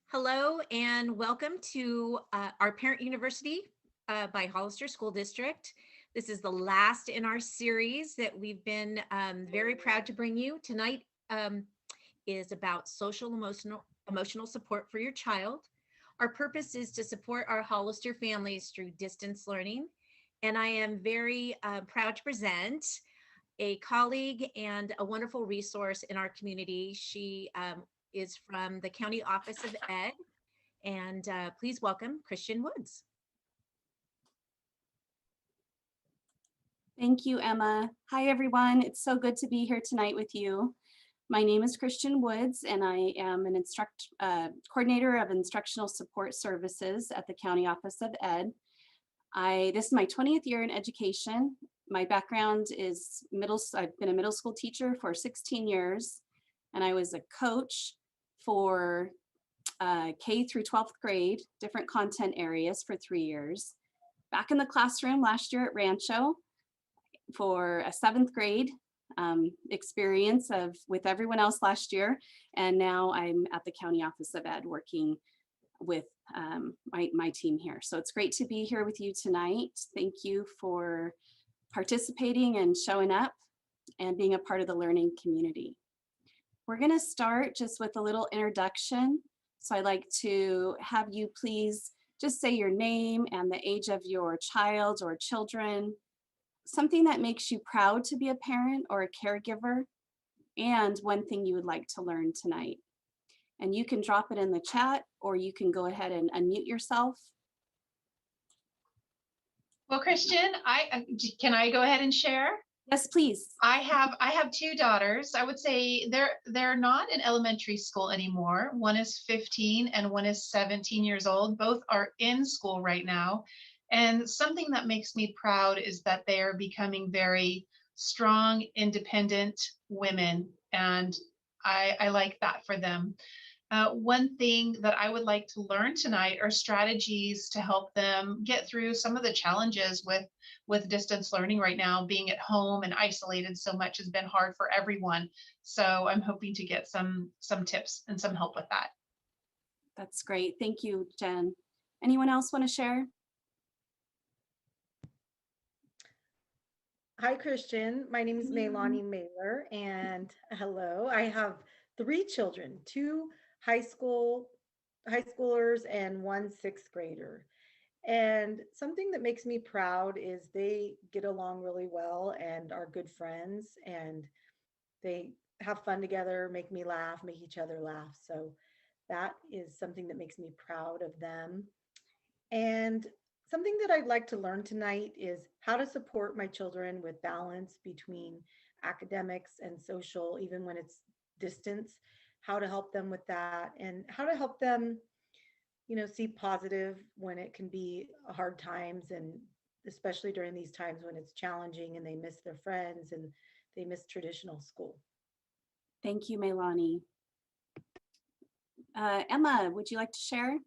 Hello and welcome to our parent university by Hollister School District. This is the last in our series that we've been very proud to bring you. Tonight is about social emotional support for your child. Our purpose is to support our Hollister families through distance learning. And I am very proud to present a colleague and a wonderful resource in our community. She is from the County Office of Ed. And please welcome Christian Woods. Thank you, Emma. Hi, everyone. It's so good to be here tonight with you. My name is Christian Woods, and I am an coordinator of instructional support services at the County Office of Ed. This is my 20th year in education. My background is I've been a middle school teacher for 16 years, and I was a coach for K through 12th grade, different content areas for 3 years. Back in the classroom last year at Rancho for a 7th grade experience with everyone else last year. And now I'm at the County Office of Ed working with my team here. So it's great to be here with you tonight. Thank you for participating and showing up and being a part of the learning community. We're going to start just with a little introduction. So I'd like to have you please just say your name and the age of your child or children, something that makes you proud to be a parent or a caregiver, and one thing you would like to learn tonight. And you can drop it in the chat, or you can go ahead and unmute yourself. Well, Christian, can I go ahead and share? Yes, please. I have 2 daughters. I would say they're not in elementary school anymore. One is 15 and one is 17 years old. Both are in school right now. And something that makes me proud is that they are becoming very strong, independent women. And I like that for them. One thing that I would like to learn tonight are strategies to help them get through some of the challenges with distance learning right now. Being at home and isolated so much has been hard for everyone. So I'm hoping to get some tips and some help with that. That's great. Thank you, Jen. Anyone else want to share? Hi, Christian. My name is Maylani Mailer, and hello. I have 3 children, 2 high schoolers and 1 6th grader. And something that makes me proud is they get along really well and are good friends, and they have fun together, make me laugh, make each other laugh. So that is something that makes me proud of them. And something that I'd like to learn tonight is how to support my children with balance between academics and social, even when it's distance, how to help them with that, and how to help them, see positive when it can be hard times, and especially during these times when it's challenging and they miss their friends and they miss traditional school. Thank you, Maylani. Emma, would you like to share?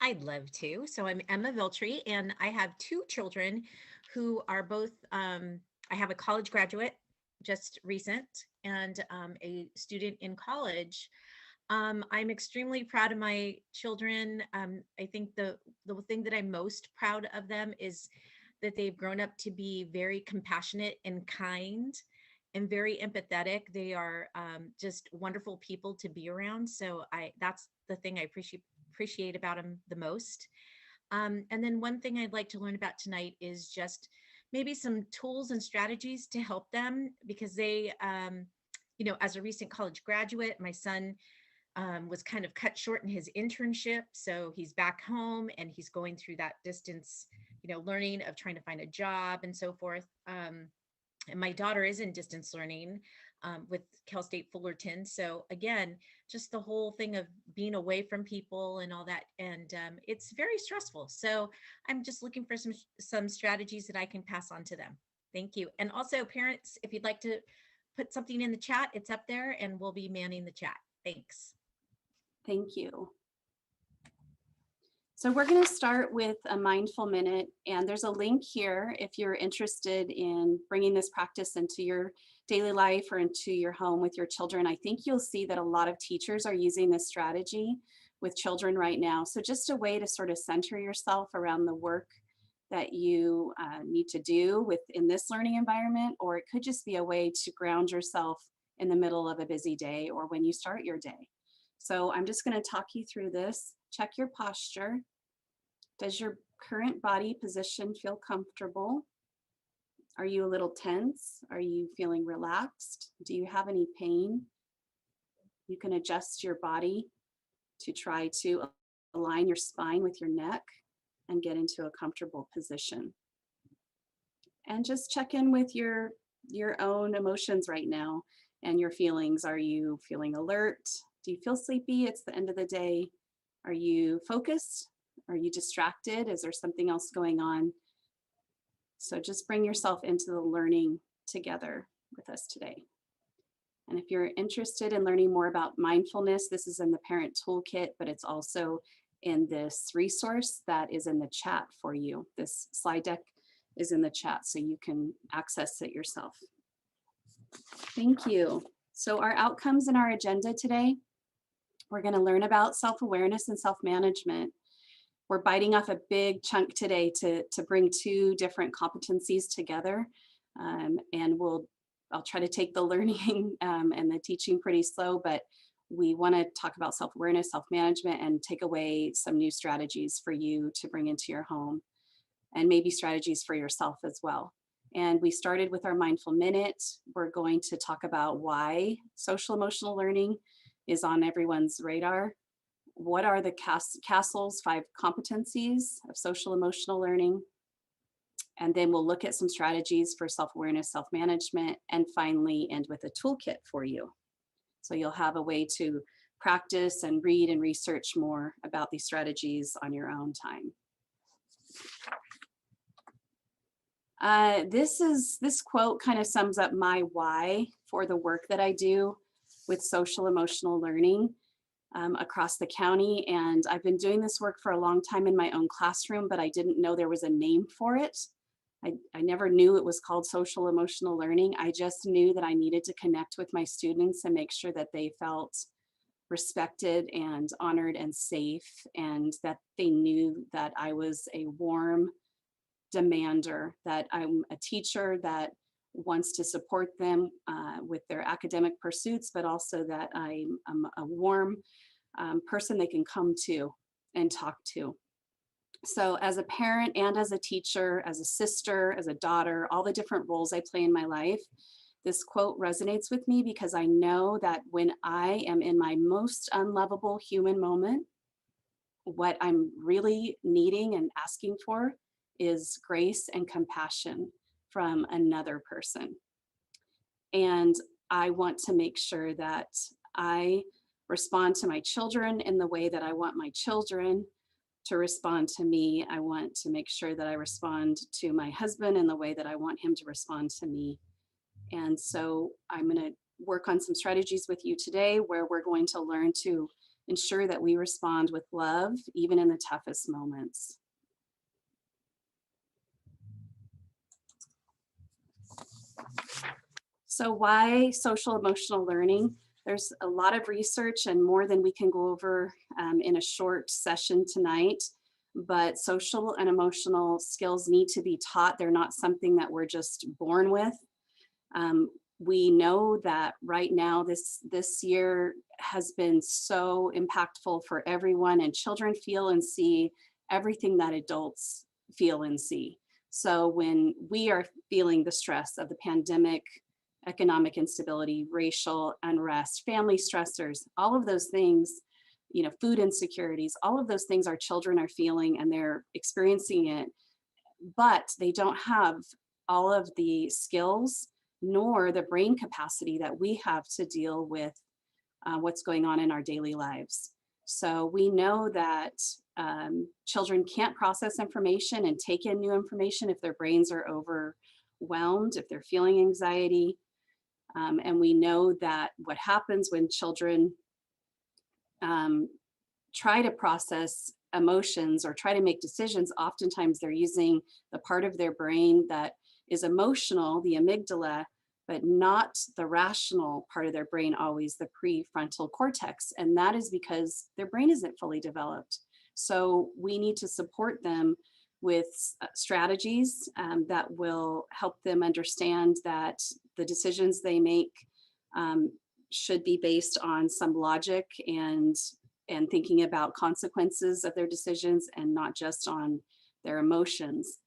I'd love to. So I'm Emma Viltry, and I have 2 children who are both, I have a college graduate, just recent, and a student in college. I'm extremely proud of my children. I think the thing that I'm most proud of them is that they've grown up to be very compassionate and kind and very empathetic. They are just wonderful people to be around. So that's the thing I appreciate about them the most. And then one thing I'd like to learn about tonight is just maybe some tools and strategies to help them, because they, as a recent college graduate, my son was kind of cut short in his internship. So he's back home and he's going through that distance, learning of trying to find a job and so forth. And my daughter is in distance learning with Cal State Fullerton. So again, just the whole thing of being away from people and all that. And it's very stressful. So I'm just looking for some strategies that I can pass on to them. Thank you. And also parents, if you'd like to put something in the chat, it's up there and we'll be manning the chat. Thanks. Thank you. So we're going to start with a mindful minute, and there's a link here if you're interested in bringing this practice into your daily life or into your home with your children. I think you'll see that a lot of teachers are using this strategy with children right now. So just a way to sort of center yourself around the work that you need to do within this learning environment, or it could just be a way to ground yourself in the middle of a busy day or when you start your day. So I'm just going to talk you through this. Check your posture. Does your current body position feel comfortable? Are you a little tense? Are you feeling relaxed? Do you have any pain? You can adjust your body to try to align your spine with your neck and get into a comfortable position. And just check in with your own emotions right now and your feelings. Are you feeling alert? Do you feel sleepy? It's the end of the day. Are you focused? Are you distracted? Is there something else going on? So just bring yourself into the learning together with us today. And if you're interested in learning more about mindfulness, this is in the parent toolkit, but it's also in this resource that is in the chat for you. This slide deck is in the chat, so you can access it yourself. Thank you. So our outcomes in our agenda today, we're going to learn about self-awareness and self-management. We're biting off a big chunk today to bring two different competencies together. And I'll try to take the learning and the teaching pretty slow, but we want to talk about self-awareness, self-management, and take away some new strategies for you to bring into your home, and maybe strategies for yourself as well. And we started with our mindful minute. We're going to talk about why social emotional learning is on everyone's radar. What are the Castle's 5 competencies of social emotional learning? And then we'll look at some strategies for self-awareness, self-management, and finally end with a toolkit for you. So you'll have a way to practice and read and research more about these strategies on your own time. This quote kind of sums up my why for the work that I do with social emotional learning across the county. And I've been doing this work for a long time in my own classroom, but I didn't know there was a name for it. I never knew it was called social emotional learning. I just knew that I needed to connect with my students and make sure that they felt respected and honored and safe, and that they knew that I was a warm demander, that I'm a teacher that wants to support them with their academic pursuits, but also that I'm a warm person they can come to and talk to. So as a parent and as a teacher, as a sister, as a daughter, all the different roles I play in my life, this quote resonates with me because I know that when I am in my most unlovable human moment, what I'm really needing and asking for is grace and compassion from another person. And I want to make sure that I respond to my children in the way that I want my children to respond to me. I want to make sure that I respond to my husband in the way that I want him to respond to me. And so I'm going to work on some strategies with you today where we're going to learn to ensure that we respond with love, even in the toughest moments. So why social emotional learning? There's a lot of research and more than we can go over in a short session tonight, but social and emotional skills need to be taught. They're not something that we're just born with. We know that right now, this year has been so impactful for everyone, and children feel and see everything that adults feel and see. So when we are feeling the stress of the pandemic, economic instability, racial unrest, family stressors, all of those things, food insecurities, all of those things our children are feeling and they're experiencing it, but they don't have all of the skills nor the brain capacity that we have to deal with what's going on in our daily lives. So we know that children can't process information and take in new information if their brains are overwhelmed, if they're feeling anxiety. And we know that what happens when children try to process emotions or try to make decisions, oftentimes they're using the part of their brain that is emotional, the amygdala, but not the rational part of their brain, always the prefrontal cortex. And that is because their brain isn't fully developed. So we need to support them with strategies that will help them understand that the decisions they make should be based on some logic and thinking about consequences of their decisions and not just on their emotions.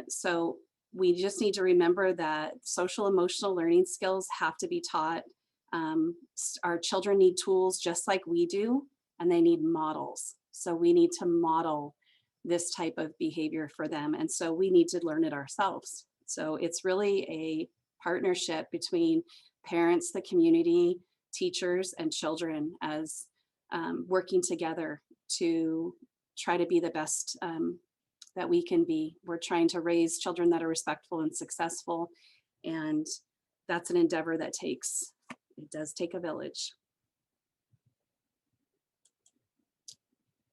So we just need to remember that social emotional learning skills have to be taught. Our children need tools just like we do, and they need models. So we need to model this type of behavior for them. And so we need to learn it ourselves. So it's really a partnership between parents, the community, teachers, and children as working together to try to be the best that we can be. We're trying to raise children that are respectful and successful. And that's an endeavor that it does take a village.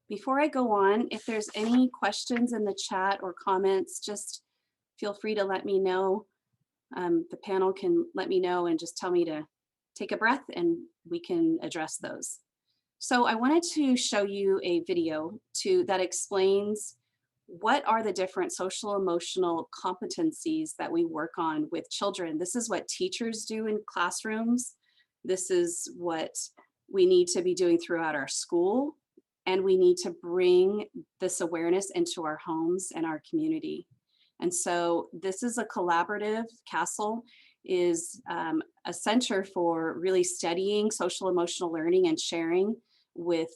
Before I go on, if there's any questions in the chat or comments, just feel free to let me know. The panel can let me know and just tell me to take a breath and we can address those. So I wanted to show you a video that explains what are the different social emotional competencies that we work on with children. This is what teachers do in classrooms. This is what we need to be doing throughout our school. And we need to bring this awareness into our homes and our community. And so this is a collaborative. CASEL is a center for really studying social emotional learning and sharing with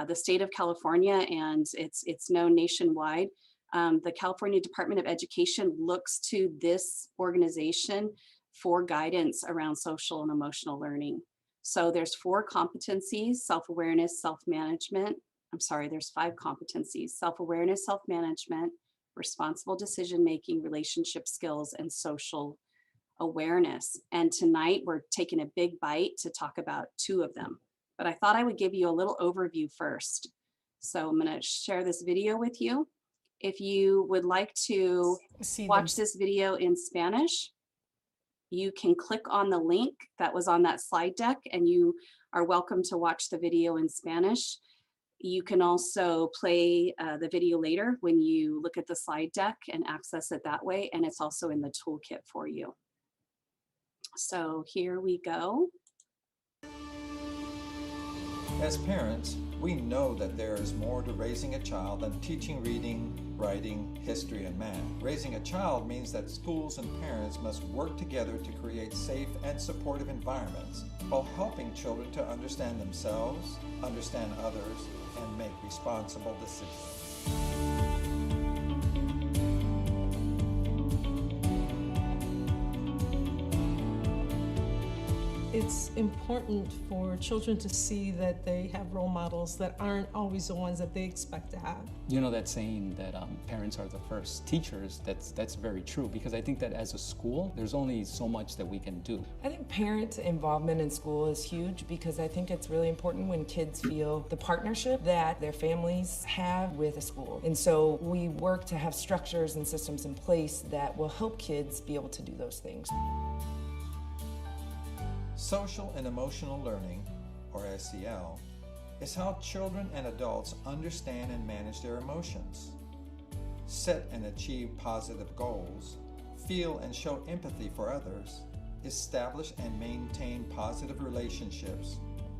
the state of California, and it's known nationwide. The California Department of Education looks to this organization for guidance around social and emotional learning. So there's 4 competencies: self-awareness, self-management. I'm sorry, there's 5 competencies: self-awareness, self-management, responsible decision-making, relationship skills, and social awareness. And tonight we're taking a big bite to talk about 2 of them. But I thought I would give you a little overview first. So I'm going to share this video with you. If you would like to watch this video in Spanish, you can click on the link that was on that slide deck, and you are welcome to watch the video in Spanish. You can also play the video later when you look at the slide deck and access it that way, and it's also in the toolkit for you. So here we go. As parents, we know that there is more to raising a child than teaching reading, writing, history, and math. Raising a child means that schools and parents must work together to create safe and supportive environments while helping children to understand themselves, understand others, and make responsible decisions. It's important for children to see that they have role models that aren't always the ones that they expect to have. You know that saying that parents are the first teachers, that's very true, because I think that as a school, there's only so much that we can do. I think parent involvement in school is huge, because I think it's really important when kids feel the partnership that their families have with a school. And so we work to have structures and systems in place that will help kids be able to do those things. Social and emotional learning, or SEL, is how children and adults understand and manage their emotions, set and achieve positive goals, feel and show empathy for others, establish and maintain positive relationships,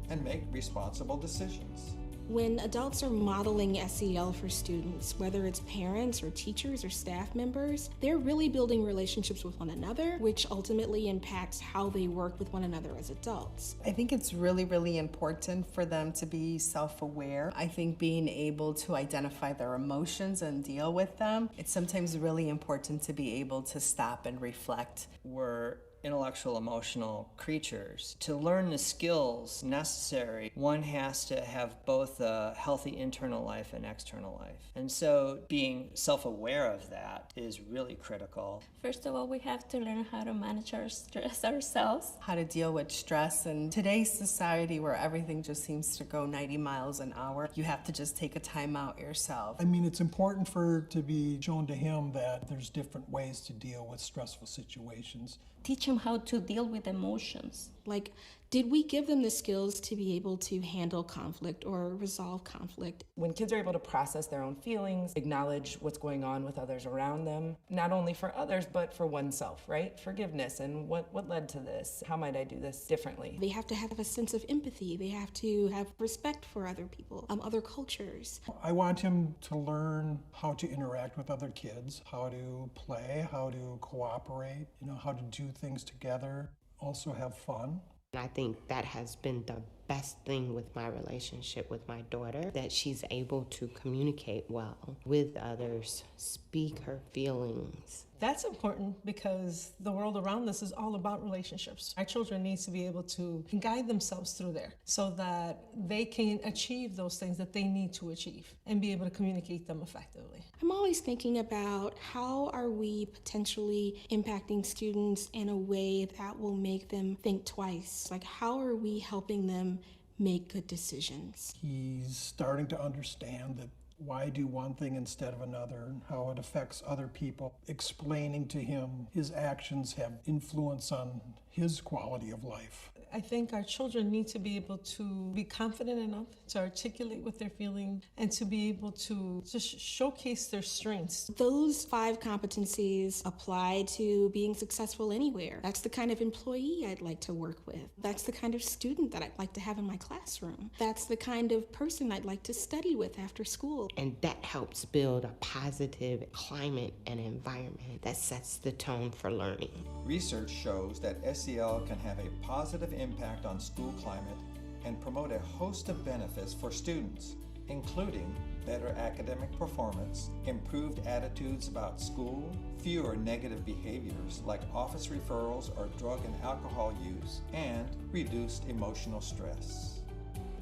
and make responsible decisions. When adults are modeling SEL for students, whether it's parents or teachers or staff members, they're really building relationships with one another, which ultimately impacts how they work with one another as adults. I think it's really, really important for them to be self-aware. I think being able to identify their emotions and deal with them, it's sometimes really important to be able to stop and reflect. We're intellectual, emotional creatures. To learn the skills necessary, one has to have both a healthy internal life and external life. And so being self-aware of that is really critical. First of all, we have to learn how to manage our stress ourselves. How to deal with stress. In today's society where everything just seems to go 90 miles an hour, you have to just take a time out yourself. I mean, it's important to be shown to him that there's different ways to deal with stressful situations. Teach him how to deal with emotions. Like, did we give them the skills to be able to handle conflict or resolve conflict? When kids are able to process their own feelings, acknowledge what's going on with others around them, not only for others, but for oneself, right? Forgiveness and what led to this? How might I do this differently? They have to have a sense of empathy. They have to have respect for other people, other cultures. I want him to learn how to interact with other kids, how to play, how to cooperate, how to do things together, also have fun. I think that has been the best thing with my relationship with my daughter, that she's able to communicate well with others, speak her feelings. That's important because the world around us is all about relationships. Our children need to be able to guide themselves through there so that they can achieve those things that they need to achieve and be able to communicate them effectively. I'm always thinking about how are we potentially impacting students in a way that will make them think twice? Like, how are we helping them make good decisions? He's starting to understand that why do one thing instead of another, and how it affects other people. Explaining to him his actions have influence on his quality of life. I think our children need to be able to be confident enough to articulate what they're feeling and to be able to just showcase their strengths. Those 5 competencies apply to being successful anywhere. That's the kind of employee I'd like to work with. That's the kind of student that I'd like to have in my classroom. That's the kind of person I'd like to study with after school. And that helps build a positive climate and environment that sets the tone for learning. Research shows that SEL can have a positive impact on school climate and promote a host of benefits for students, including better academic performance, improved attitudes about school, fewer negative behaviors like office referrals or drug and alcohol use, and reduced emotional stress.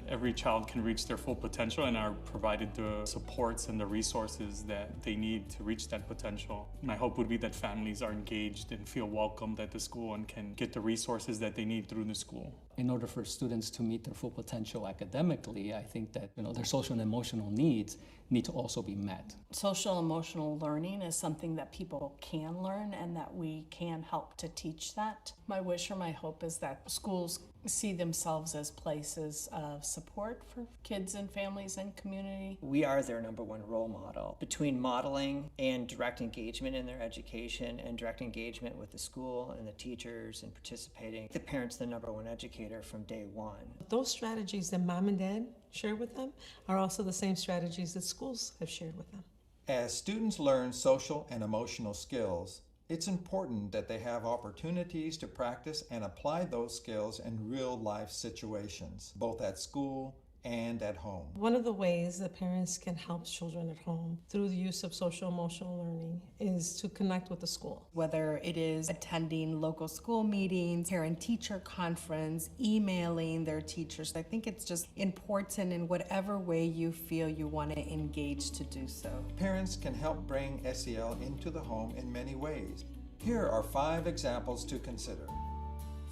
Every child can reach their full potential and are provided the supports and the resources that they need to reach that potential. My hope would be that families are engaged and feel welcomed at the school and can get the resources that they need through the school. In order for students to meet their full potential academically, I think that their social and emotional needs need to also be met. Social emotional learning is something that people can learn and that we can help to teach that. My wish or my hope is that schools see themselves as places of support for kids and families and community. We are their number one role model. Between modeling and direct engagement in their education and direct engagement with the school and the teachers and participating, the parent's the number one educator from day one. Those strategies that mom and dad share with them are also the same strategies that schools have shared with them. As students learn social and emotional skills, it's important that they have opportunities to practice and apply those skills in real-life situations, both at school and at home. One of the ways that parents can help children at home through the use of social emotional learning is to connect with the school. Whether it is attending local school meetings, parent-teacher conference, emailing their teachers, I think it's just important in whatever way you feel you want to engage to do so. Parents can help bring SEL into the home in many ways. Here are 5 examples to consider.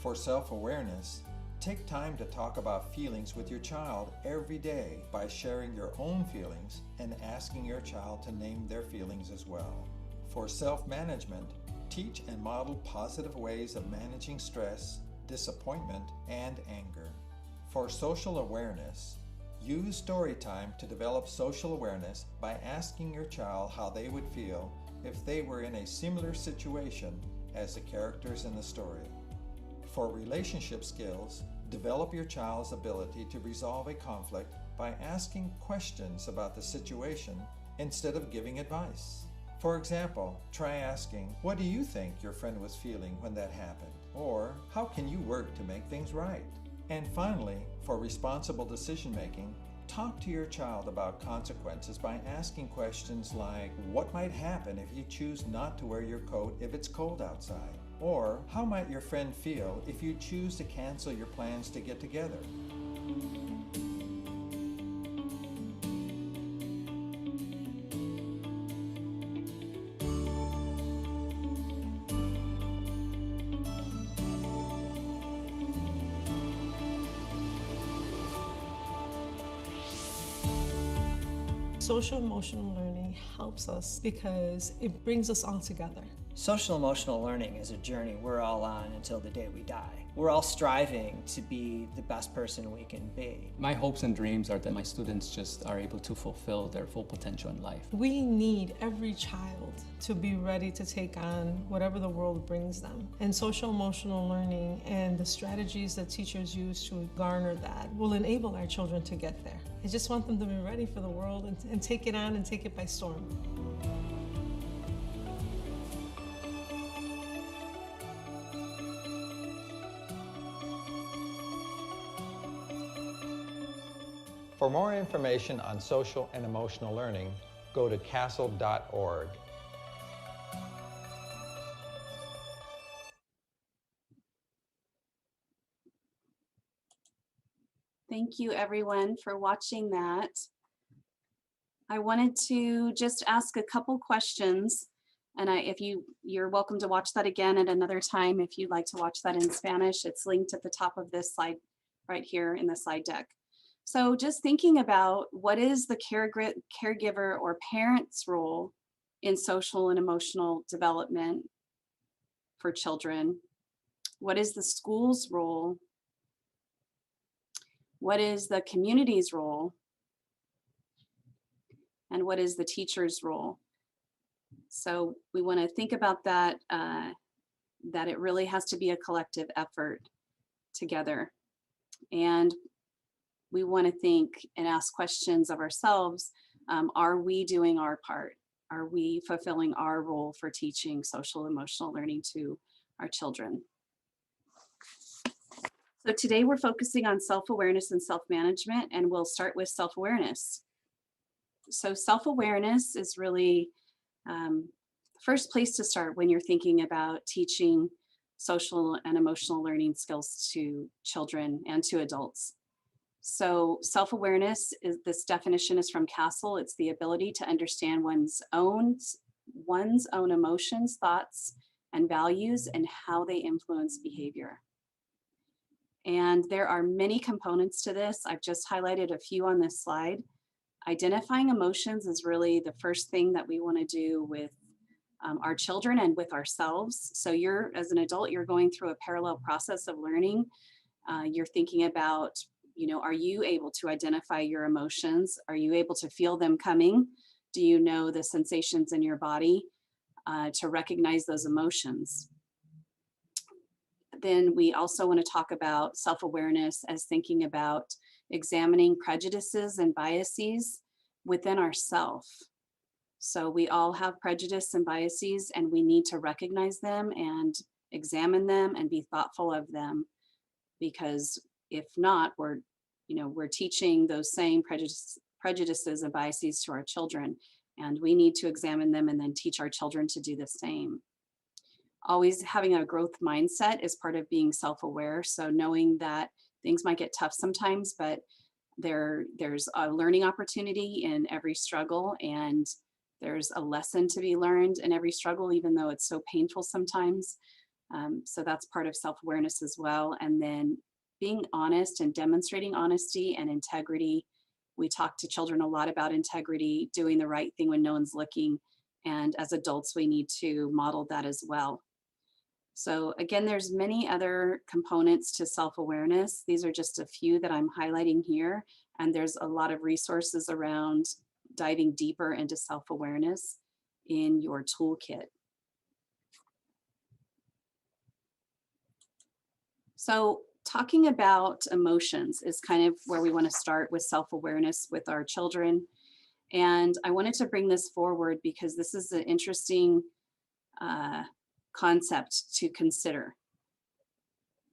For self-awareness, take time to talk about feelings with your child every day by sharing your own feelings and asking your child to name their feelings as well. For self-management, teach and model positive ways of managing stress, disappointment, and anger. For social awareness, use story time to develop social awareness by asking your child how they would feel if they were in a similar situation as the characters in the story. For relationship skills, develop your child's ability to resolve a conflict by asking questions about the situation instead of giving advice. For example, try asking, "What do you think your friend was feeling when that happened?" Or, "How can you work to make things right?" And finally, for responsible decision-making, talk to your child about consequences by asking questions like, "What might happen if you choose not to wear your coat if it's cold outside?" Or how might your friend feel if you choose to cancel your plans to get together? Social emotional learning helps us because it brings us all together. Social emotional learning is a journey we're all on until the day we die. We're all striving to be the best person we can be. My hopes and dreams are that my students just are able to fulfill their full potential in life. We need every child to be ready to take on whatever the world brings them. And social emotional learning and the strategies that teachers use to garner that will enable our children to get there. I just want them to be ready for the world and take it on and take it by storm. For more information on social and emotional learning, go to castle.org. Thank you everyone for watching that. I wanted to just ask a couple questions, and if you're welcome to watch that again at another time. If you'd like to watch that in Spanish, it's linked at the top of this slide right here in the slide deck. So just thinking about what is the caregiver or parent's role in social and emotional development for children? What is the school's role? What is the community's role? And what is the teacher's role? So we want to think about that, that it really has to be a collective effort together. And we want to think and ask questions of ourselves. Are we doing our part? Are we fulfilling our role for teaching social emotional learning to our children? So today we're focusing on self-awareness and self-management, and we'll start with self-awareness. So self-awareness is really the first place to start when you're thinking about teaching social and emotional learning skills to children and to adults. So self-awareness this definition is from Castle. It's the ability to understand one's own emotions, thoughts, and values and how they influence behavior. And there are many components to this. I've just highlighted a few on this slide. Identifying emotions is really the first thing that we want to do with our children and with ourselves. So as an adult, you're going through a parallel process of learning. You're thinking about, are you able to identify your emotions? Are you able to feel them coming? Do you know the sensations in your body to recognize those emotions? Then we also want to talk about self-awareness as thinking about examining prejudices and biases within ourselves. So we all have prejudice and biases, and we need to recognize them and examine them and be thoughtful of them, because if not, we're teaching those same prejudices and biases to our children, and we need to examine them and then teach our children to do the same. Always having a growth mindset is part of being self-aware. So knowing that things might get tough sometimes, but there's a learning opportunity in every struggle, and there's a lesson to be learned in every struggle, even though it's so painful sometimes. So that's part of self-awareness as well. And then being honest and demonstrating honesty and integrity. We talk to children a lot about integrity, doing the right thing when no one's looking. And as adults, we need to model that as well. So again, there's many other components to self-awareness. These are just a few that I'm highlighting here. And there's a lot of resources around diving deeper into self-awareness in your toolkit. So talking about emotions is kind of where we want to start with self-awareness with our children. And I wanted to bring this forward because this is an interesting concept to consider.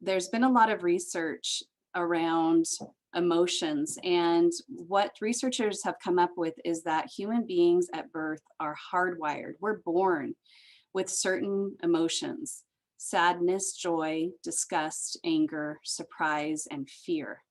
There's been a lot of research around emotions, and what researchers have come up with is that human beings at birth are hardwired. We're born with certain emotions. sadness, joy, disgust, anger, surprise, and fear.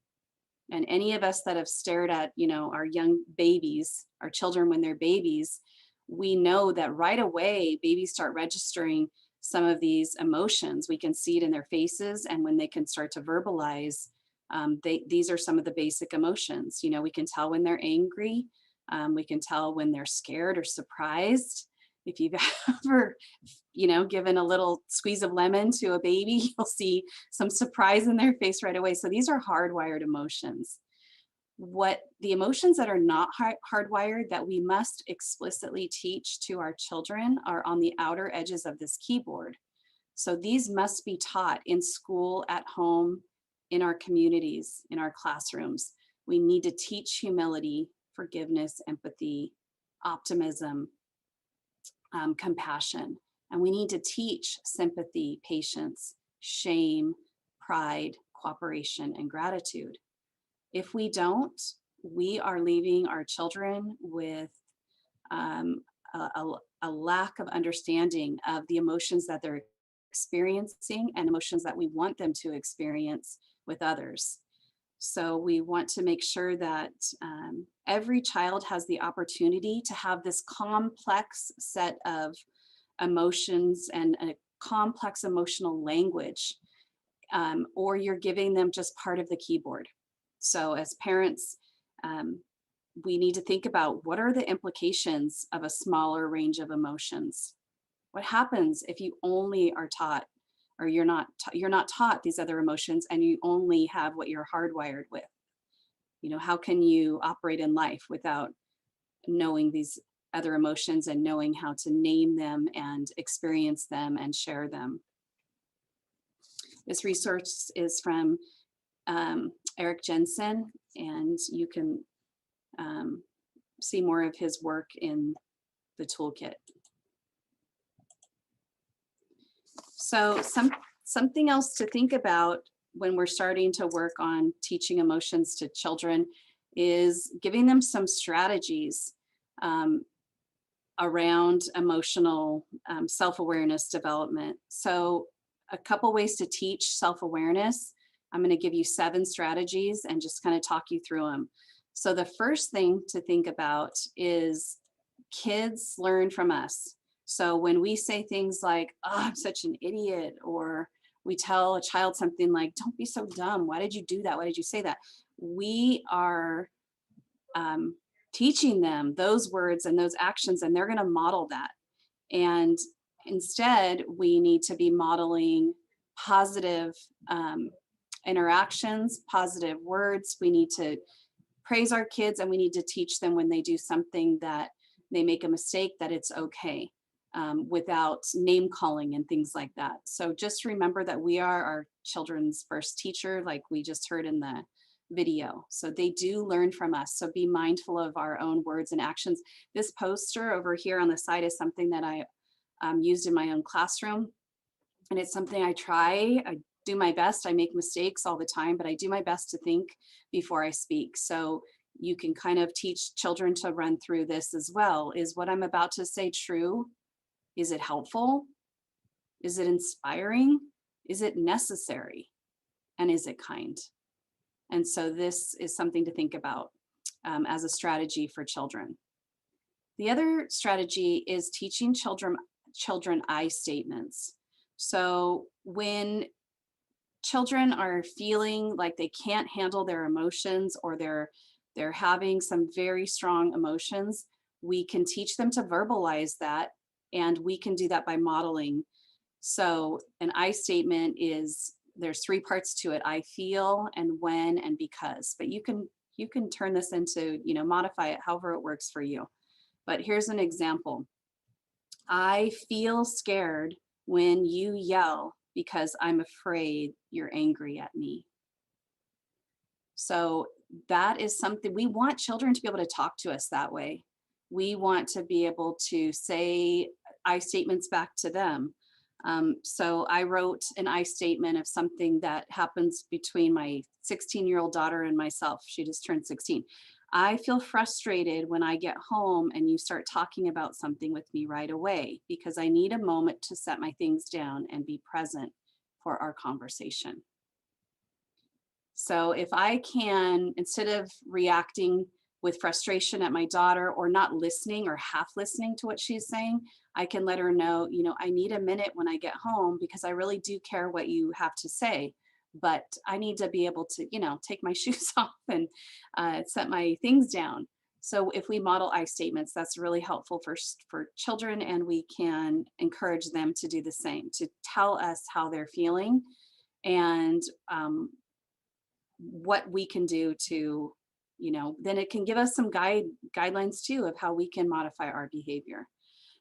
And any of us that have stared at, our young babies, our children when they're babies, we know that right away, babies start registering some of these emotions. We can see it in their faces, and when they can start to verbalize, these are some of the basic emotions. We can tell when they're angry. We can tell when they're scared or surprised. If you've ever, given a little squeeze of lemon to a baby, you'll see some surprise in their face right away. So these are hardwired emotions. What the emotions that are not hardwired that we must explicitly teach to our children are on the outer edges of this keyboard. So these must be taught in school, at home, in our communities, in our classrooms. We need to teach humility, forgiveness, empathy, optimism, compassion. And we need to teach sympathy, patience, shame, pride, cooperation, and gratitude. If we don't, we are leaving our children with a lack of understanding of the emotions that they're experiencing and emotions that we want them to experience with others. So we want to make sure that every child has the opportunity to have this complex set of emotions and a complex emotional language, or you're giving them just part of the keyboard. So as parents, we need to think about what are the implications of a smaller range of emotions. What happens if you only are taught, or you're not taught these other emotions, and you only have what you're hardwired with? How can you operate in life without knowing these other emotions and knowing how to name them and experience them and share them? This resource is from Eric Jensen, and you can see more of his work in the toolkit. So something else to think about when we're starting to work on teaching emotions to children is giving them some strategies around emotional self-awareness development. So a couple ways to teach self-awareness. I'm going to give you 7 strategies and just kind of talk you through them. So the first thing to think about is kids learn from us. So when we say things like, "Oh, I'm such an idiot," or we tell a child something like, "Don't be so dumb. Why did you do that? Why did you say that?" We are teaching them those words and those actions, and they're going to model that. And instead, we need to be modeling positive interactions, positive words. We need to praise our kids, and we need to teach them when they do something that they make a mistake, that it's okay, without name calling and things like that. So just remember that we are our children's first teacher, like we just heard in the video. So they do learn from us. So be mindful of our own words and actions. This poster over here on the side is something that I used in my own classroom. And it's something I do my best. I make mistakes all the time, but I do my best to think before I speak. So you can kind of teach children to run through this as well. Is what I'm about to say true? Is it helpful? Is it inspiring? Is it necessary? And is it kind? And so this is something to think about as a strategy for children. The other strategy is teaching children I statements. So when children are feeling like they can't handle their emotions, or they're having some very strong emotions, we can teach them to verbalize that, and we can do that by modeling. So an I statement is, there's 3 parts to it: I feel, and when, and because. But you can turn this into, modify it however it works for you. But here's an example. I feel scared when you yell because I'm afraid you're angry at me. So that is something we want children to be able to talk to us that way. We want to be able to say I statements back to them. So I wrote an I statement of something that happens between my 16-year-old daughter and myself. She just turned 16. I feel frustrated when I get home and you start talking about something with me right away because I need a moment to set my things down and be present for our conversation. So if I can, instead of reacting with frustration at my daughter or not listening or half listening to what she's saying, I can let her know, I need a minute when I get home because I really do care what you have to say, but I need to be able to, take my shoes off and set my things down. So if we model I statements, that's really helpful for children, and we can encourage them to do the same, to tell us how they're feeling and what we can do to, then it can give us some guidelines too of how we can modify our behavior.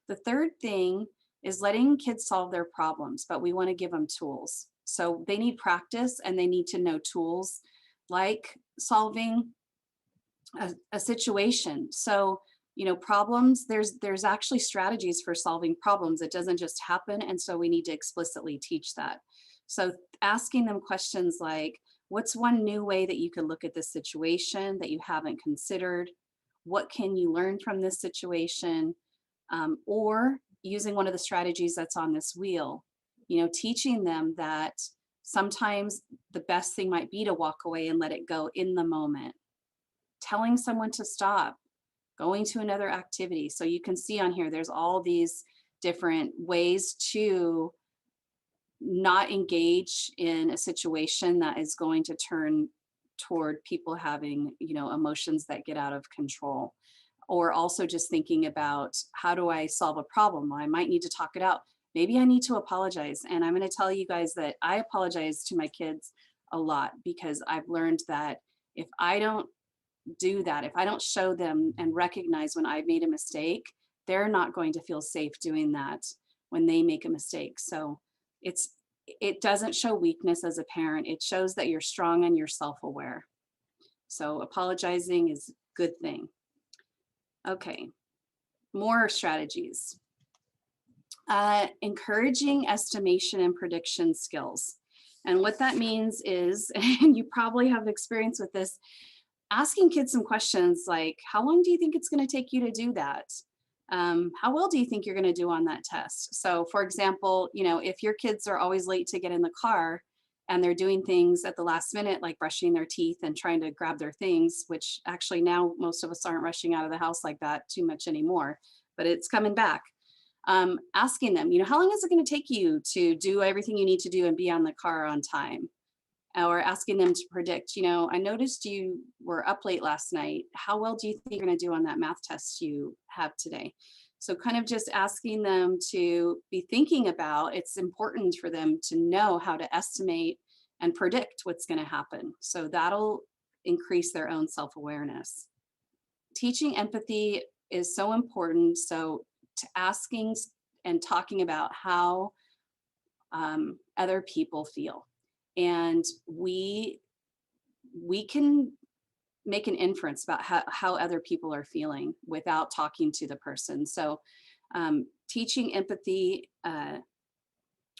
The third thing is letting kids solve their problems, but we want to give them tools. So they need practice and they need to know tools like solving a situation. So, problems, there's actually strategies for solving problems. It doesn't just happen. And so we need to explicitly teach that. So asking them questions like, what's one new way that you could look at this situation that you haven't considered? What can you learn from this situation? Or using one of the strategies that's on this wheel, teaching them that sometimes the best thing might be to walk away and let it go in the moment. Telling someone to stop, going to another activity. So you can see on here, there's all these different ways to not engage in a situation that is going to turn toward people having, emotions that get out of control. Or also just thinking about, how do I solve a problem? Well, I might need to talk it out. Maybe I need to apologize. And I'm going to tell you guys that I apologize to my kids a lot because I've learned that if I don't do that, if I don't show them and recognize when I've made a mistake, they're not going to feel safe doing that when they make a mistake. So it doesn't show weakness as a parent. It shows that you're strong and you're self-aware. So apologizing is a good thing. Okay, more strategies. Encouraging estimation and prediction skills. And what that means is, and you probably have experience with this, asking kids some questions like, how long do you think it's going to take you to do that? How well do you think you're going to do on that test? So for example, if your kids are always late to get in the car and they're doing things at the last minute, like brushing their teeth and trying to grab their things, which actually now most of us aren't rushing out of the house like that too much anymore, but it's coming back. Asking them, how long is it going to take you to do everything you need to do and be on the car on time? Or asking them to predict, I noticed you were up late last night. How well do you think you're going to do on that math test you have today? So kind of just asking them to be thinking about, it's important for them to know how to estimate and predict what's going to happen. So that'll increase their own self-awareness. Teaching empathy is so important. So to asking and talking about how other people feel. And we can make an inference about how other people are feeling without talking to the person. So teaching empathy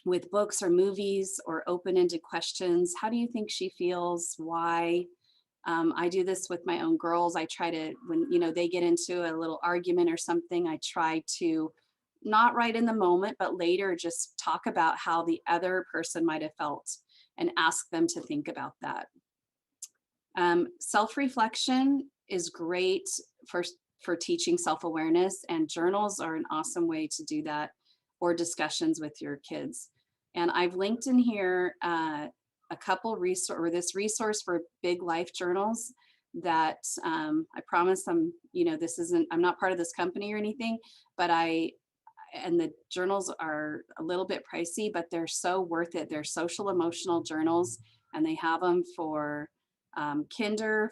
with books or movies or open-ended questions. How do you think she feels? Why? I do this with my own girls. I try to, when they get into a little argument or something, I try to not right in the moment, but later just talk about how the other person might have felt and ask them to think about that. Self-reflection is great for teaching self-awareness, and journals are an awesome way to do that, or discussions with your kids. And I've linked in here a couple this resource for big life journals that I promise I'm not part of this company or anything, but and the journals are a little bit pricey, but they're so worth it. They're social emotional journals, and they have them for kinder,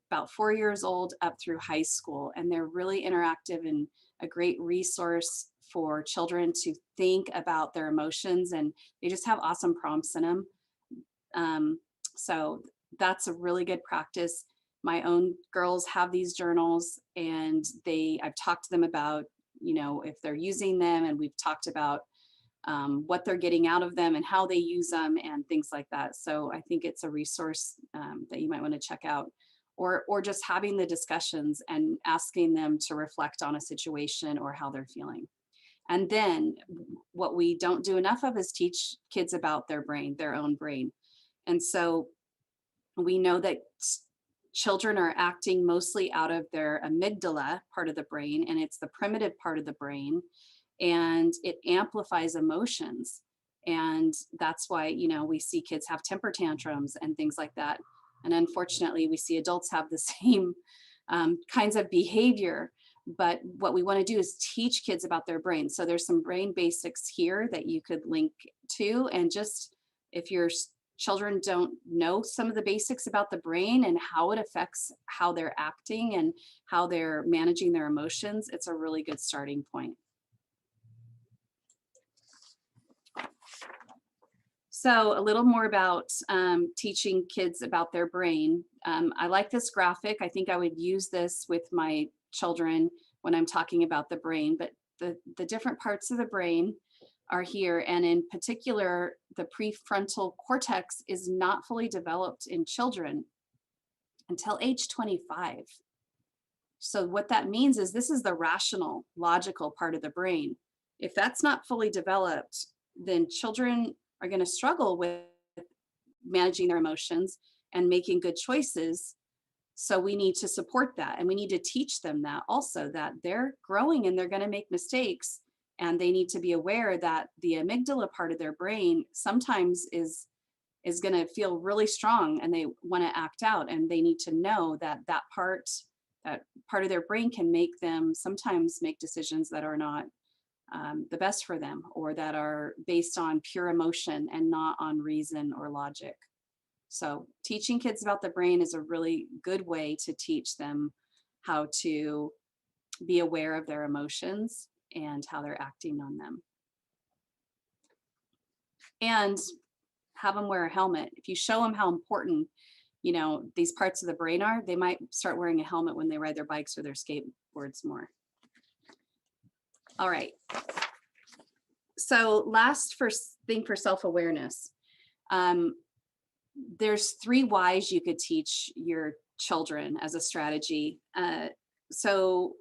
about 4 years old up through high school. And they're really interactive and a great resource for children to think about their emotions, and they just have awesome prompts in them. So that's a really good practice. My own girls have these journals, and I've talked to them about, if they're using them, and we've talked about what they're getting out of them and how they use them and things like that. So I think it's a resource that you might want to check out. or just having the discussions and asking them to reflect on a situation or how they're feeling. And then what we don't do enough of is teach kids about their brain, their own brain. And so we know that children are acting mostly out of their amygdala part of the brain, and it's the primitive part of the brain, and it amplifies emotions. And that's why, you know, we see kids have temper tantrums and things like that. And unfortunately, we see adults have the same kinds of behavior. But what we want to do is teach kids about their brain. So there's some brain basics here that you could link to. And just if your children don't know some of the basics about the brain and how it affects how they're acting and how they're managing their emotions, it's a really good starting point. So a little more about teaching kids about their brain. I like this graphic. I think I would use this with my children when I'm talking about the brain, but the different parts of the brain are here. And in particular, the prefrontal cortex is not fully developed in children until age 25. So what that means is this is the rational, logical part of the brain. If that's not fully developed, then children are going to struggle with managing their emotions and making good choices. So we need to support that, and we need to teach them that also, that they're growing and they're going to make mistakes, and they need to be aware that the amygdala part of their brain sometimes is going to feel really strong and they want to act out, and they need to know that that part of their brain can make them sometimes make decisions that are not the best for them, or that are based on pure emotion and not on reason or logic. So teaching kids about the brain is a really good way to teach them how to be aware of their emotions and how they're acting on them. And have them wear a helmet. If you show them how important, you know, these parts of the brain are, they might start wearing a helmet when they ride their bikes or their skateboards more. All right. So last thing for self-awareness. There's 3 whys you could teach your children as a strategy. So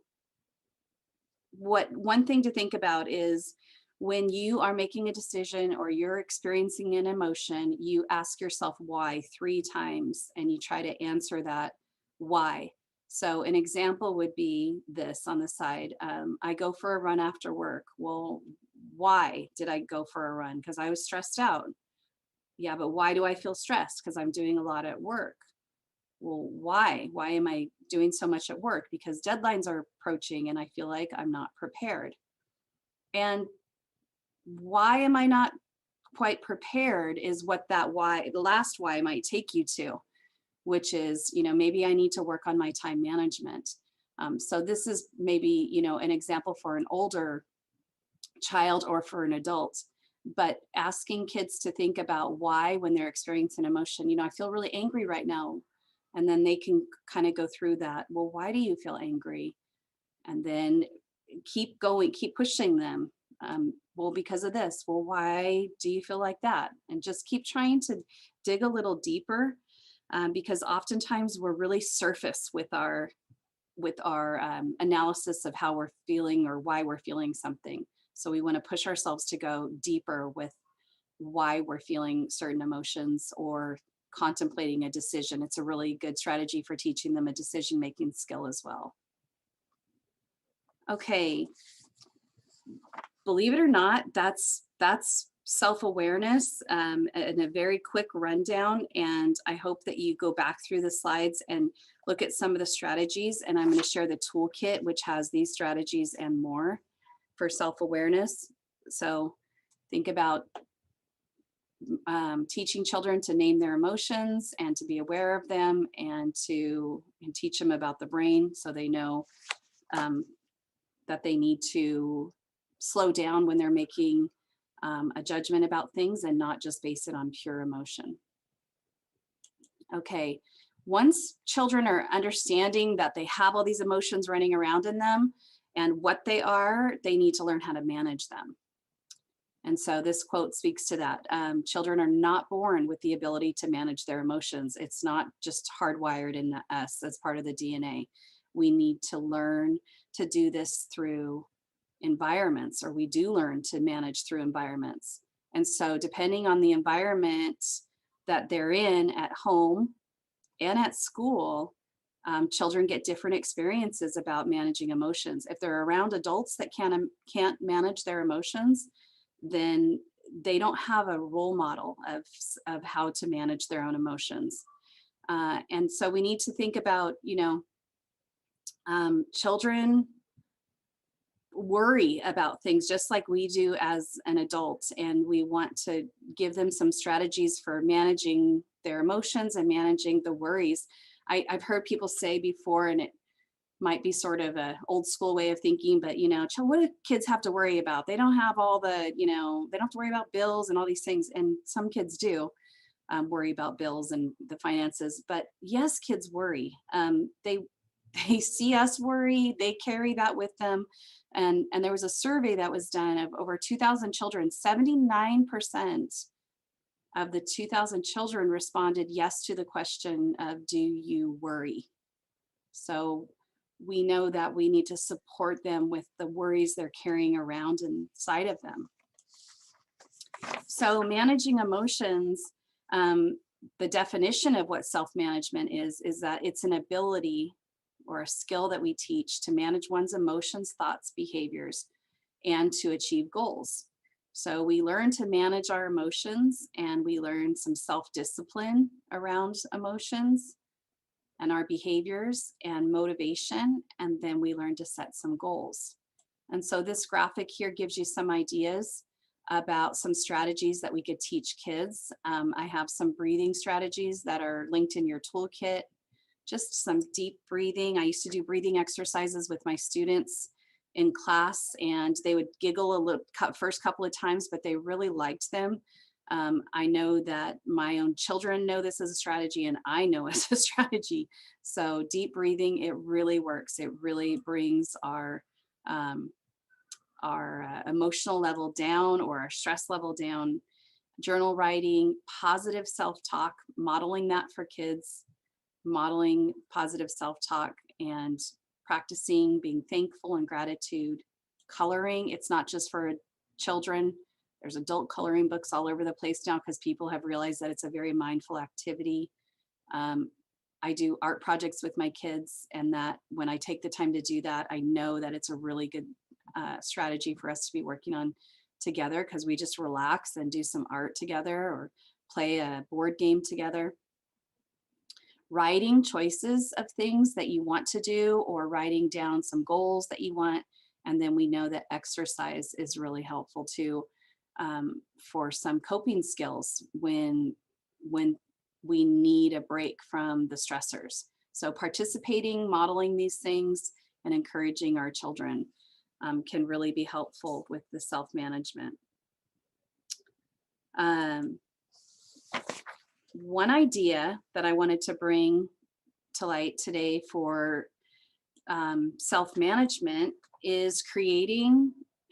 one thing to think about is when you are making a decision or you're experiencing an emotion, you ask yourself why 3 times and you try to answer that why. So an example would be this on the side. I go for a run after work. Well, why did I go for a run? Because I was stressed out. Yeah, but why do I feel stressed? Because I'm doing a lot at work. Well, why? Why am I doing so much at work? Because deadlines are approaching and I feel like I'm not prepared. And why am I not quite prepared is what that why, the last why might take you to, which is, you know, maybe I need to work on my time management. So this is maybe, you know, an example for an older child or for an adult. But asking kids to think about why when they're experiencing emotion, you know, I feel really angry right now. And then they can kind of go through that. Well, why do you feel angry? And then keep going, keep pushing them. Well, because of this. Well, why do you feel like that? And just keep trying to dig a little deeper, because oftentimes we're really surface with our analysis of how we're feeling or why we're feeling something. So we want to push ourselves to go deeper with why we're feeling certain emotions or contemplating a decision. It's a really good strategy for teaching them a decision-making skill as well. Okay. Believe it or not, that's self-awareness in a very quick rundown. And I hope that you go back through the slides and look at some of the strategies. And I'm going to share the toolkit, which has these strategies and more for self-awareness. So think about teaching children to name their emotions and to be aware of them, and teach them about the brain so they know that they need to slow down when they're making a judgment about things and not just base it on pure emotion. Okay, once children are understanding that they have all these emotions running around in them and what they are, they need to learn how to manage them. And so this quote speaks to that. Children are not born with the ability to manage their emotions. It's not just hardwired in us as part of the DNA. We need to learn to do this through environments, or we do learn to manage through environments. And so depending on the environment that they're in at home and at school, children get different experiences about managing emotions. If they're around adults that can't manage their emotions, then they don't have a role model of how to manage their own emotions. And so we need to think about, children worry about things just like we do as an adult, and we want to give them some strategies for managing their emotions and managing the worries. I've heard people say before, and it might be sort of a old school way of thinking, but what do kids have to worry about? They don't have all the, they don't have to worry about bills and all these things. And some kids do worry about bills and the finances, but yes, kids worry. They see us worry, they carry that with them. And there was a survey that was done of over 2,000 children. 79% of the 2,000 children responded yes to the question of, do you worry? So we know that we need to support them with the worries they're carrying around inside of them. So managing emotions, the definition of what self-management is that it's an ability or a skill that we teach to manage one's emotions, thoughts, behaviors, and to achieve goals. So we learn to manage our emotions, and we learn some self-discipline around emotions and our behaviors and motivation, and then we learn to set some goals. And so this graphic here gives you some ideas about some strategies that we could teach kids. I have some breathing strategies that are linked in your toolkit, just some deep breathing. I used to do breathing exercises with my students in class, and they would giggle a little first couple of times, but they really liked them. I know that my own children know this as a strategy, and I know it's a strategy. So deep breathing, it really works. It really brings our emotional level down, or our stress level down. Journal writing, positive self-talk, modeling that for kids, modeling positive self-talk and practicing being thankful and gratitude. Coloring, it's not just for children. There's adult coloring books all over the place now because people have realized that it's a very mindful activity. I do art projects with my kids, and that when I take the time to do that, I know that it's a really good strategy for us to be working on together, because we just relax and do some art together or play a board game together. Writing choices of things that you want to do, or writing down some goals that you want. And then we know that exercise is really helpful too, for some coping skills when we need a break from the stressors. So participating, modeling these things, and encouraging our children can really be helpful with the self-management. One idea that I wanted to bring to light today for self-management is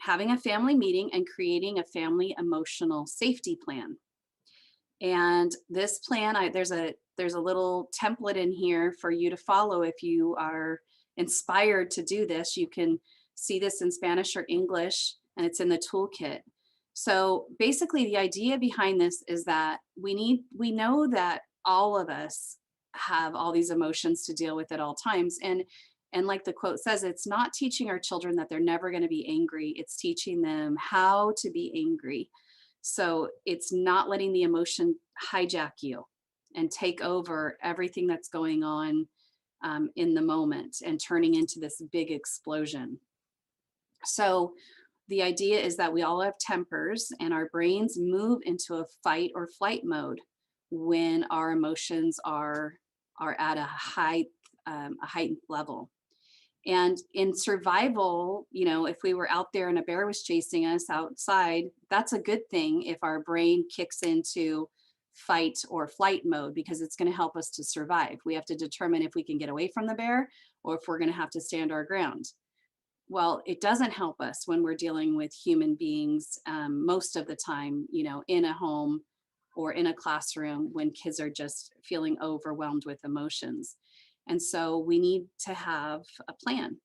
having a family meeting and creating a family emotional safety plan. And this plan, there's a little template in here for you to follow if you are inspired to do this. You can see this in Spanish or English, and it's in the toolkit. So basically the idea behind this is that we know that all of us have all these emotions to deal with at all times. And like the quote says, it's not teaching our children that they're never going to be angry. It's teaching them how to be angry. So it's not letting the emotion hijack you and take over everything that's going on in the moment and turning into this big explosion. So the idea is that we all have tempers, and our brains move into a fight or flight mode when our emotions are at a heightened level. And in survival, if we were out there and a bear was chasing us outside, that's a good thing if our brain kicks into fight or flight mode, because it's going to help us to survive. We have to determine if we can get away from the bear or if we're going to have to stand our ground. Well, it doesn't help us when we're dealing with human beings most of the time, in a home or in a classroom when kids are just feeling overwhelmed with emotions. And so we need to have a plan.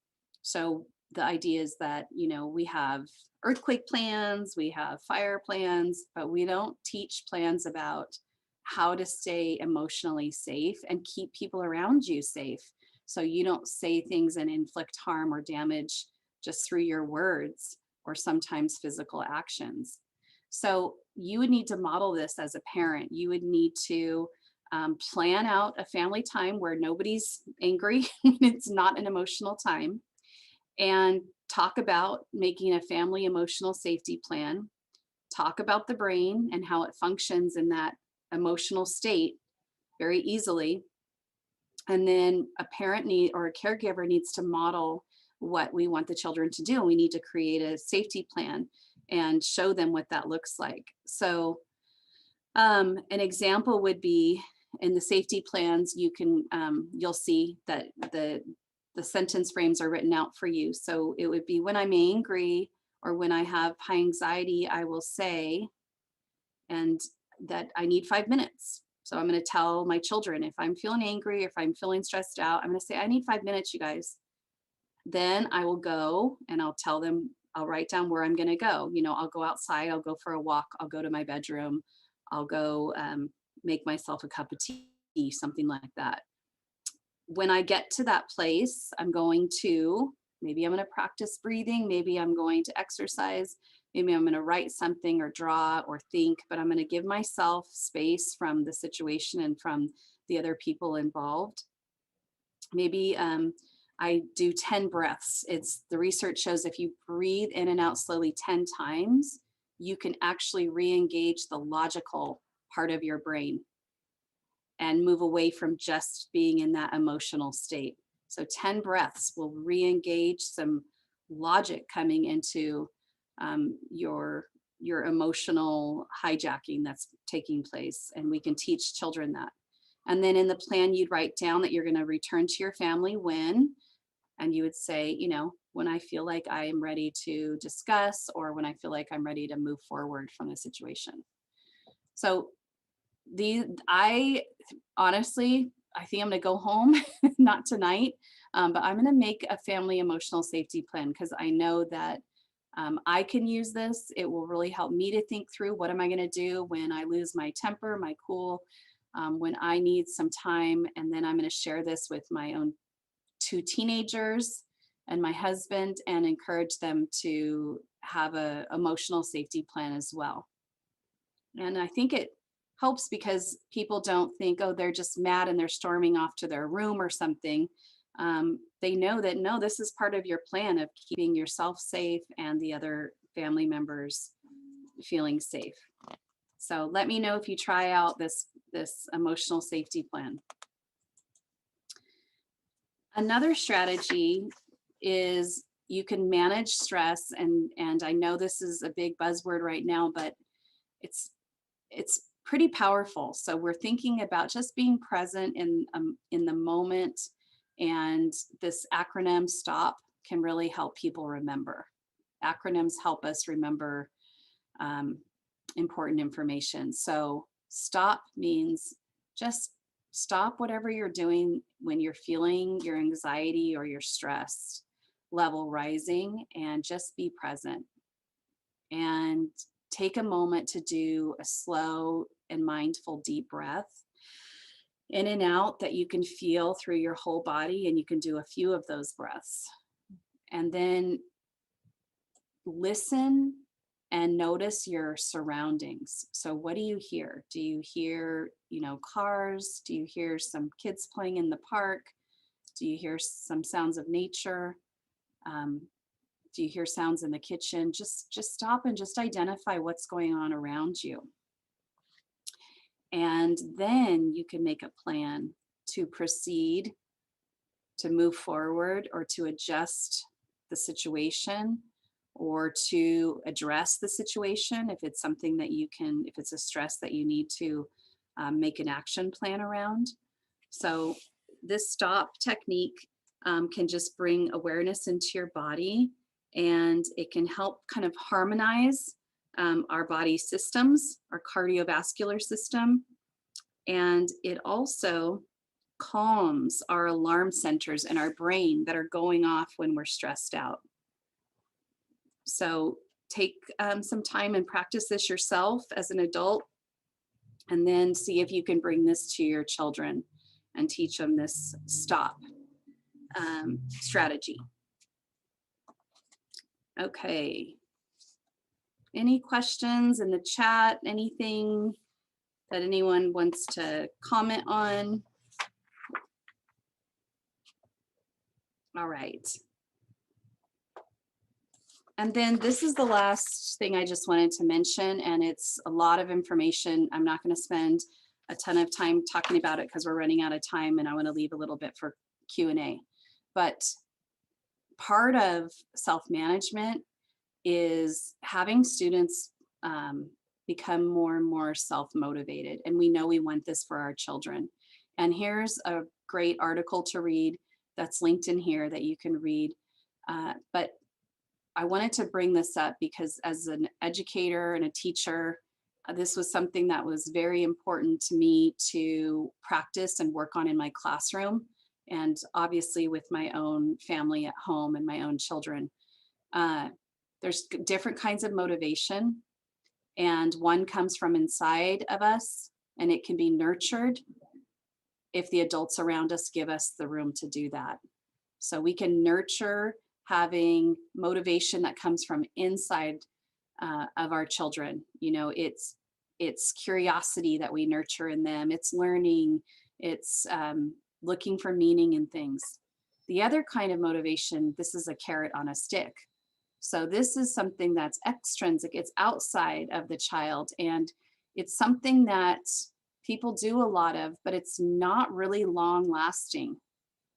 So the idea is that, we have earthquake plans, we have fire plans, but we don't teach plans about how to stay emotionally safe and keep people around you safe. So you don't say things and inflict harm or damage just through your words or sometimes physical actions. So you would need to model this as a parent. You would need to plan out a family time where nobody's angry. It's not an emotional time. And talk about making a family emotional safety plan. Talk about the brain and how it functions in that emotional state very easily. And then a parent or a caregiver needs to model what we want the children to do. We need to create a safety plan and show them what that looks like. So an example would be in the safety plans, you'll see that the sentence frames are written out for you. So it would be, when I'm angry or when I have high anxiety, I will say, and that I need 5 minutes. So I'm going to tell my children, if I'm feeling angry, if I'm feeling stressed out, I'm going to say, I need 5 minutes, you guys. Then I will go and I'll tell them, I'll write down where I'm going to go. I'll go outside, I'll go for a walk, I'll go to my bedroom, I'll go make myself a cup of tea, something like that. When I get to that place, maybe I'm going to practice breathing, maybe I'm going to exercise, maybe I'm going to write something or draw or think, but I'm going to give myself space from the situation and from the other people involved. Maybe I do 10 breaths. The research shows if you breathe in and out slowly 10 times, you can actually re-engage the logical part of your brain and move away from just being in that emotional state. So 10 breaths will re-engage some logic coming into your emotional hijacking that's taking place. And we can teach children that. And then in the plan, you'd write down that you're going to return to your family when, and you would say, when I feel like I am ready to discuss, or when I feel like I'm ready to move forward from the situation. So I honestly, I think I'm going to go home, not tonight, but I'm going to make a family emotional safety plan because I know that I can use this. It will really help me to think through, what am I going to do when I lose my temper, my cool, when I need some time. And then I'm going to share this with my own 2 teenagers and my husband and encourage them to have an emotional safety plan as well. And I think it helps because people don't think, oh, they're just mad and they're storming off to their room or something. They know that, no, this is part of your plan of keeping yourself safe and the other family members feeling safe. So let me know if you try out this emotional safety plan. Another strategy is you can manage stress, and I know this is a big buzzword right now, but it's pretty powerful. So we're thinking about just being present in the moment, and this acronym STOP can really help people remember. Acronyms help us remember important information. So STOP means just stop whatever you're doing when you're feeling your anxiety or your stress level rising, and just be present. And take a moment to do a slow and mindful deep breath in and out that you can feel through your whole body, and you can do a few of those breaths. And then listen and notice your surroundings. So what do you hear? Do you hear, cars? Do you hear some kids playing in the park? Do you hear some sounds of nature? Do you hear sounds in the kitchen? Just stop and just identify what's going on around you. And then you can make a plan to proceed, to move forward, or to adjust the situation, or to address the situation if it's something that if it's a stress that you need to make an action plan around. So this STOP technique can just bring awareness into your body, and it can help kind of harmonize our body systems, our cardiovascular system, and it also calms our alarm centers in our brain that are going off when we're stressed out. So take some time and practice this yourself as an adult, and then see if you can bring this to your children and teach them this stop strategy. Okay. Any questions in the chat? Anything that anyone wants to comment on? All right. And then this is the last thing I just wanted to mention, and it's a lot of information. I'm not going to spend a ton of time talking about it because we're running out of time, and I want to leave a little bit for Q&A. But part of self-management is having students become more and more self-motivated. And we know we want this for our children. And here's a great article to read that's linked in here that you can read. But I wanted to bring this up because as an educator and a teacher, this was something that was very important to me to practice and work on in my classroom, and obviously with my own family at home and my own children. There's different kinds of motivation, and one comes from inside of us, and it can be nurtured if the adults around us give us the room to do that. So we can nurture having motivation that comes from inside of our children. You know, it's curiosity that we nurture in them. It's learning. It's looking for meaning in things. The other kind of motivation, this is a carrot on a stick. So this is something that's extrinsic. It's outside of the child, and it's something that people do a lot of, but it's not really long lasting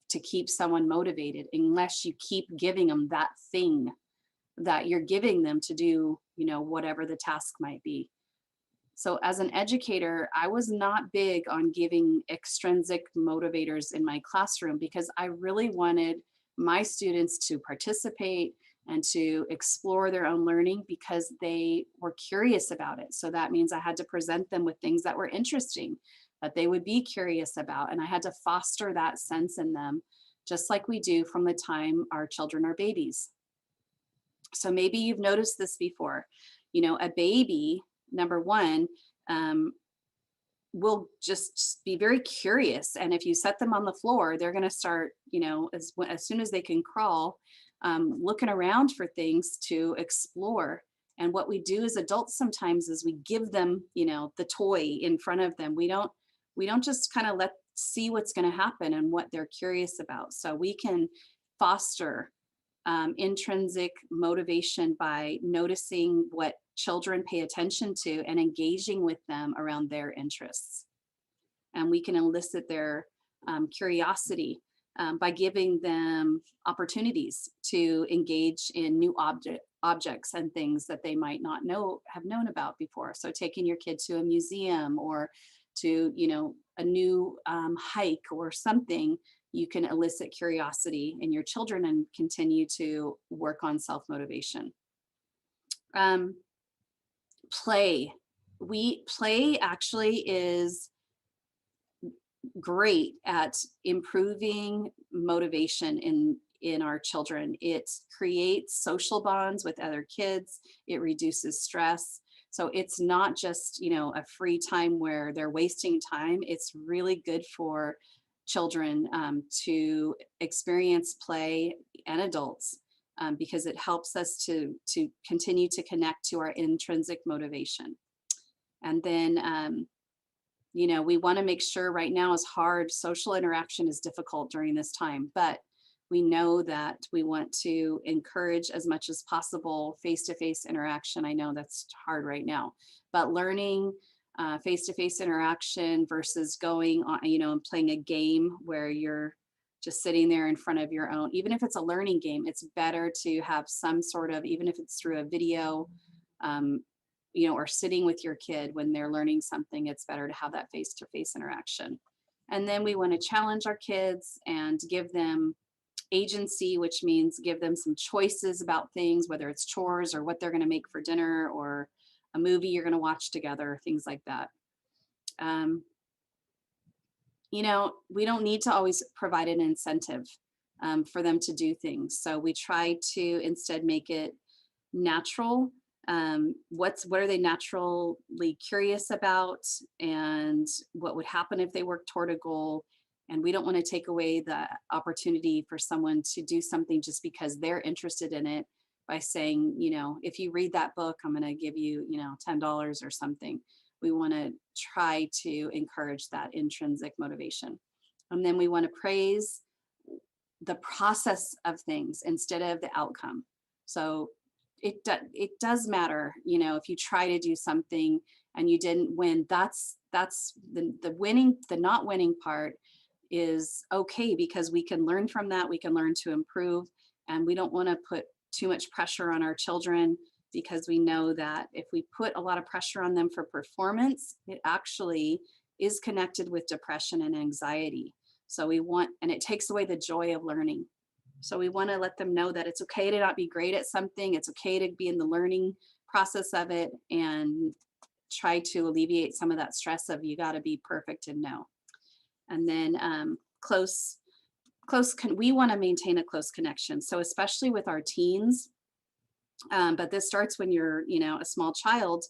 to keep someone motivated unless you keep giving them that thing that you're giving them to do, you know, whatever the task might be. So as an educator, I was not big on giving extrinsic motivators in my classroom because I really wanted my students to participate and to explore their own learning because they were curious about it. So that means I had to present them with things that were interesting, that they would be curious about. And I had to foster that sense in them, just like we do from the time our children are babies. So maybe you've noticed this before. You know, a baby, number one, will just be very curious. And if you set them on the floor, they're going to start, you know, as soon as they can crawl, looking around for things to explore. And what we do as adults sometimes is we give them, you know, the toy in front of them. We don't just kind of see what's going to happen and what they're curious about. So we can foster intrinsic motivation by noticing what children pay attention to and engaging with them around their interests. And we can elicit their curiosity by giving them opportunities to engage in new objects and things that they might not have known about before. So taking your kid to a museum or to, you know, a new hike or something, you can elicit curiosity in your children and continue to work on self-motivation. Play. Play actually is great at improving motivation in our children. It creates social bonds with other kids. It reduces stress. So it's not just, you know, a free time where they're wasting time. It's really good for children to experience play, and adults, because it helps us to continue to connect to our intrinsic motivation. And then, you know, we want to make sure right now is hard. Social interaction is difficult during this time, but we know that we want to encourage as much as possible face-to-face interaction. I know that's hard right now, but learning face-to-face interaction versus going on, you know, and playing a game where you're just sitting there in front of your own, even if it's a learning game, it's better to have some sort of, even if it's through a video, you know, or sitting with your kid when they're learning something, it's better to have that face-to-face interaction. And then we want to challenge our kids and give them agency, which means give them some choices about things, whether it's chores or what they're going to make for dinner or a movie you're going to watch together, things like that. You know, we don't need to always provide an incentive for them to do things. So we try to instead make it natural. What are they naturally curious about, and what would happen if they work toward a goal? And we don't want to take away the opportunity for someone to do something just because they're interested in it by saying, you know, if you read that book, I'm going to give you, you know, $10 or something. We want to try to encourage that intrinsic motivation. And then we want to praise the process of things instead of the outcome. So it does matter, you know, if you try to do something and you didn't win, that's the winning, the not winning part is okay, because we can learn from that. We can learn to improve, and we don't want to put too much pressure on our children, because we know that if we put a lot of pressure on them for performance, it actually is connected with depression and anxiety. So we want, and it takes away the joy of learning. So we want to let them know that it's okay to not be great at something. It's okay to be in the learning process of it, and try to alleviate some of that stress of you got to be perfect and no. And then we want to maintain a close connection. So especially with our teens, but this starts when you're, you know, a small child,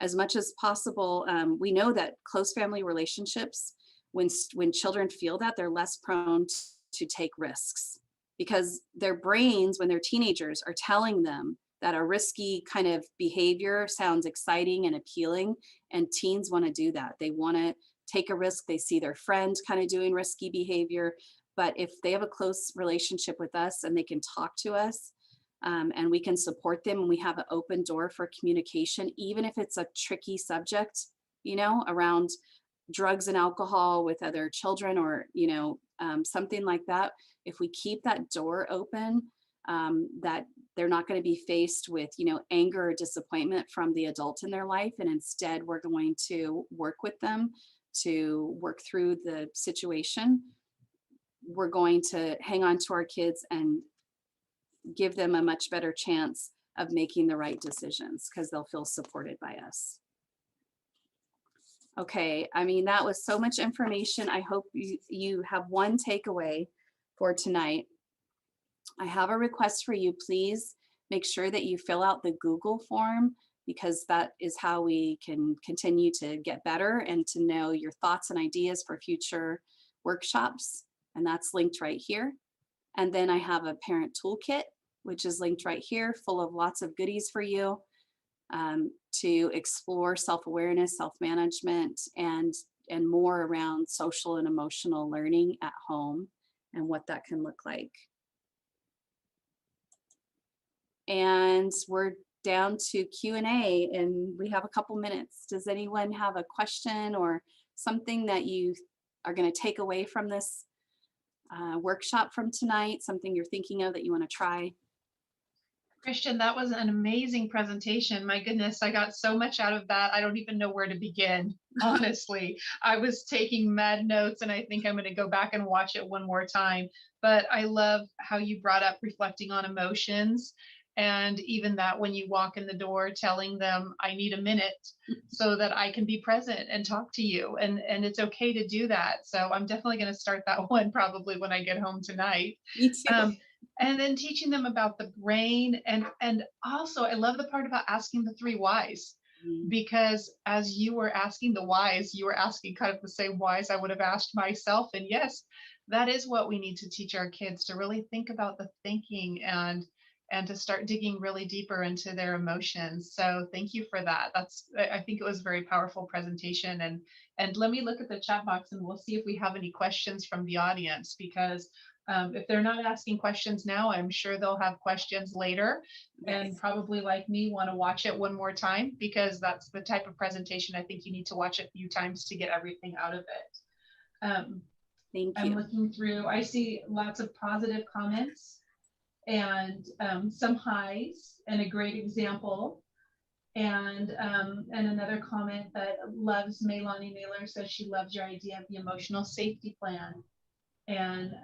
as much as possible. We know that close family relationships, when children feel that, they're less prone to take risks, because their brains, when they're teenagers, are telling them that a risky kind of behavior sounds exciting and appealing, and teens want to do that. They want to take a risk. They see their friends kind of doing risky behavior. But if they have a close relationship with us and they can talk to us, and we can support them, and we have an open door for communication, even if it's a tricky subject, you know, around drugs and alcohol with other children, or, you know, something like that. If we keep that door open, that they're not going to be faced with, you know, anger or disappointment from the adult in their life. And instead, we're going to work with them to work through the situation. We're going to hang on to our kids and give them a much better chance of making the right decisions, because they'll feel supported by us. Okay, I mean, that was so much information. I hope you have one takeaway for tonight. I have a request for you. Please make sure that you fill out the Google form, because that is how we can continue to get better and to know your thoughts and ideas for future workshops. And that's linked right here. And then I have a parent toolkit, which is linked right here, full of lots of goodies for you to explore self-awareness, self-management, and more around social and emotional learning at home and what that can look like. And we're down to Q&A, and we have a couple minutes. Does anyone have a question or something that you are going to take away from this workshop from tonight, something you're thinking of that you want to try? Christian, that was an amazing presentation. My goodness, I got so much out of that. I don't even know where to begin, honestly. I was taking mad notes, and I think I'm going to go back and watch it one more time. But I love how you brought up reflecting on emotions, and even that when you walk in the door, telling them, I need a minute so that I can be present and talk to you. And it's okay to do that. So I'm definitely going to start that one probably when I get home tonight. Me too. And then teaching them about the brain. And also, I love the part about asking the 3 whys, because as you were asking the whys, you were asking kind of the same whys I would have asked myself. And yes, that is what we need to teach our kids, to really think about the thinking and to start digging really deeper into their emotions. So thank you for that. I think it was a very powerful presentation. And let me look at the chat box, and we'll see if we have any questions from the audience, because if they're not asking questions now, I'm sure they'll have questions later. Yes. And probably, like me, want to watch it one more time, because that's the type of presentation I think you need to watch a few times to get everything out of it. Thank you. I'm looking through, I see lots of positive comments, and some highs, and a great example. And another comment that loves Melanie Mailer says she loves your idea of the emotional safety plan. And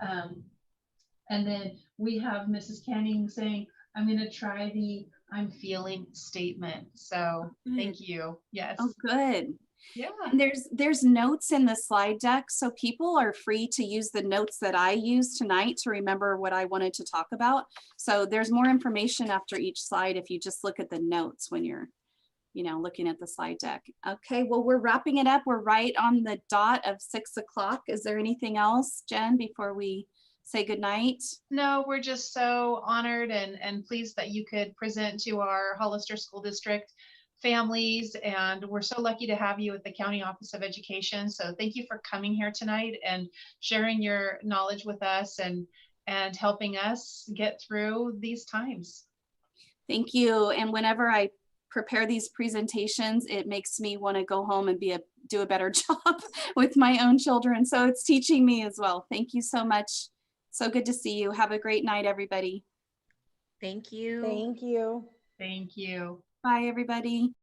And then we have Mrs. Canning saying, I'm going to try the I'm feeling statement. So thank you. Yes. Oh, good. Yeah. And there's notes in the slide deck, so people are free to use the notes that I used tonight to remember what I wanted to talk about. So there's more information after each slide if you just look at the notes when you're, looking at the slide deck. Okay, well, we're wrapping it up. We're right on the dot of 6 o'clock. Is there anything else, Jen, before we say goodnight? No, we're just so honored and pleased that you could present to our Hollister School District families, and we're so lucky to have you at the County Office of Education. So thank you for coming here tonight and sharing your knowledge with us and helping us get through these times. Thank you. And whenever I prepare these presentations, it makes me want to go home and do a better job with my own children. So it's teaching me as well. Thank you so much. So good to see you. Have a great night, everybody. Thank you. Thank you. Thank you. Bye, everybody.